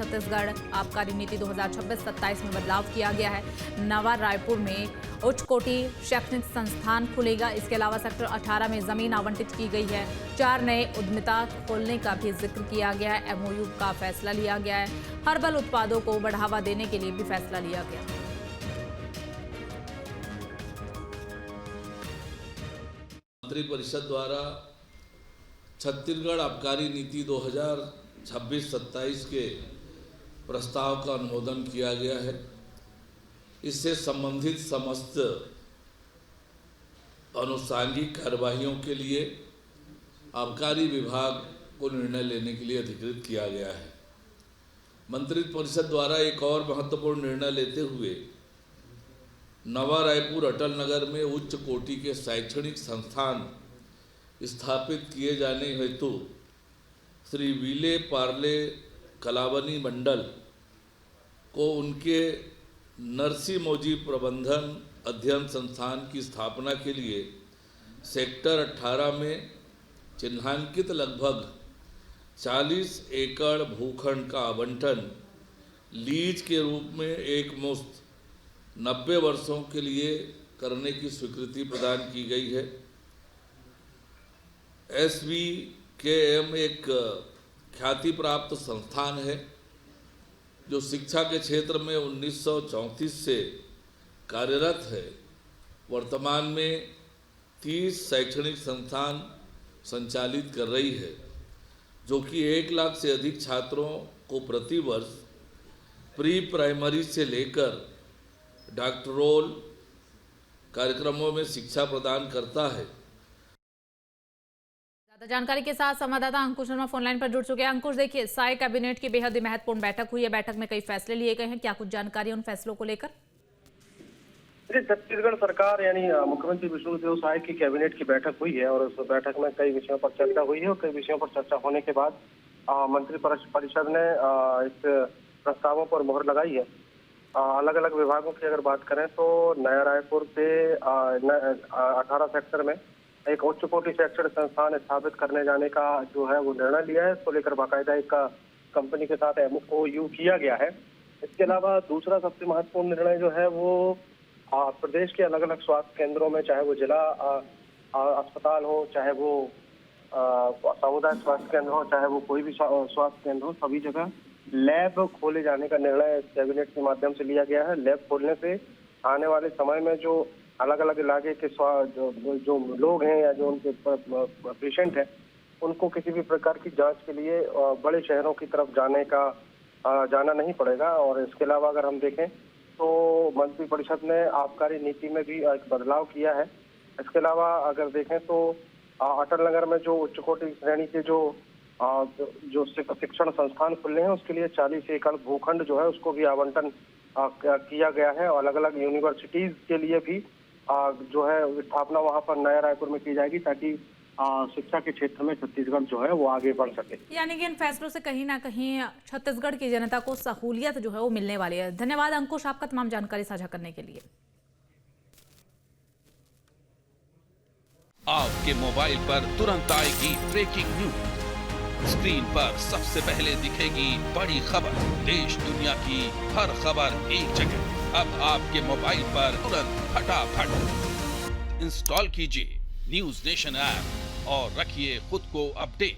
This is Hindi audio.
छत्तीसगढ़ आबकारी नीति 2026-27 में बदलाव किया गया है। नवा रायपुर में उच्च कोटि शैक्षणिक संस्थान खुलेगा। इसके अलावा सेक्टर 18 में जमीन आवंटित की गई है। 4 नए उद्यमिता खोलने का भी जिक्र किया गया है। MOU का फैसला लिया गया है। हर्बल उत्पादों को बढ़ावा देने के लिए भी फैसला लिया गया। मंत्रिपरिषद द्वारा छत्तीसगढ़ आबकारी नीति 2026-27 के प्रस्ताव का अनुमोदन किया गया है। इससे संबंधित समस्त अनुषांगिक कार्यवाहियों के लिए आबकारी विभाग को निर्णय लेने के लिए अधिकृत किया गया है। मंत्रिपरिषद द्वारा एक और महत्वपूर्ण निर्णय लेते हुए नवा रायपुर अटल नगर में उच्च कोटि के शैक्षणिक संस्थान स्थापित किए जाने हेतु श्री विले पार्ले कलावनी मंडल को उनके नरसी मौजी प्रबंधन अध्ययन संस्थान की स्थापना के लिए सेक्टर 18 में चिन्हांकित लगभग 40 एकड़ भूखंड का आवंटन लीज के रूप में एक मुश्त 90 वर्षों के लिए करने की स्वीकृति प्रदान की गई है। SVKM एक ख्याति प्राप्त संस्थान है जो शिक्षा के क्षेत्र में 1934 से कार्यरत है। वर्तमान में 30 शैक्षणिक संस्थान संचालित कर रही है, जो कि 1 लाख से अधिक छात्रों को प्रति वर्ष प्री प्राइमरी से लेकर डॉक्टोरल कार्यक्रमों में शिक्षा प्रदान करता है। ज्यादा जानकारी के साथ संवाददाता अंकुश शर्मा फोन लाइन पर जुड़ चुके हैं। अंकुश, देखिए, साय कैबिनेट की बेहद ही महत्वपूर्ण बैठक हुई है। बैठक में कई फैसले लिए गए हैं। क्या कुछ जानकारी उन फैसलों को लेकर? छत्तीसगढ़ सरकार यानी मुख्यमंत्री विष्णुदेव साय की कैबिनेट की बैठक हुई है और उस बैठक में कई विषयों पर चर्चा हुई है और कई विषयों पर चर्चा होने के बाद मंत्रिपरिषद ने इस प्रस्तावों पर मुहर लगाई है। अलग अलग विभागों की अगर बात करें तो नया रायपुर के 18 सेक्टर में एक उच्च कोटि शैक्षणिक संस्थान स्थापित करने जाने का जो है वो निर्णय लिया है। इसको लेकर बाकायदा एक कंपनी के साथ MOU किया गया है। इसके अलावा दूसरा सबसे महत्वपूर्ण निर्णय जो है वो प्रदेश के अलग अलग स्वास्थ्य केंद्रों में, चाहे वो जिला अस्पताल हो, चाहे वो सामुदायिक स्वास्थ्य केंद्र हो, चाहे वो कोई भी स्वास्थ्य केंद्र हो, सभी जगह लैब खोले जाने का निर्णय कैबिनेट के माध्यम से लिया गया है। लैब खोलने से आने वाले समय में जो अलग अलग इलाके के जो लोग हैं या जो उनके पेशेंट हैं, उनको किसी भी प्रकार की जांच के लिए बड़े शहरों की तरफ जाना नहीं पड़ेगा। और इसके अलावा अगर हम देखें तो मंत्रिपरिषद ने आबकारी नीति में भी एक बदलाव किया है। इसके अलावा अगर देखें तो अटल नगर में जो उच्च कोटि श्रेणी के जो शिक्षण संस्थान खुले हैं उसके लिए 40 एकड़ भूखंड जो है उसको भी आवंटन किया गया है। और अलग अलग यूनिवर्सिटीज के लिए भी जो है स्थापना वहां पर नया रायपुर में की जाएगी ताकि शिक्षा के क्षेत्र में छत्तीसगढ़ जो है वो आगे बढ़ सके। यानी कि इन फैसलों से कहीं ना कहीं छत्तीसगढ़ की जनता को सहूलियत जो है वो मिलने वाली है। धन्यवाद अंकुश, आपका तमाम जानकारी साझा करने के लिए। आपके मोबाइल पर तुरंत आएगी ब्रेकिंग न्यूज। स्क्रीन पर सबसे पहले दिखेगी बड़ी खबर। देश दुनिया की हर खबर एक जगह। अब आपके मोबाइल पर तुरंत फटाफट इंस्टॉल कीजिए न्यूज़ नेशन ऐप और रखिए खुद को अपडेट।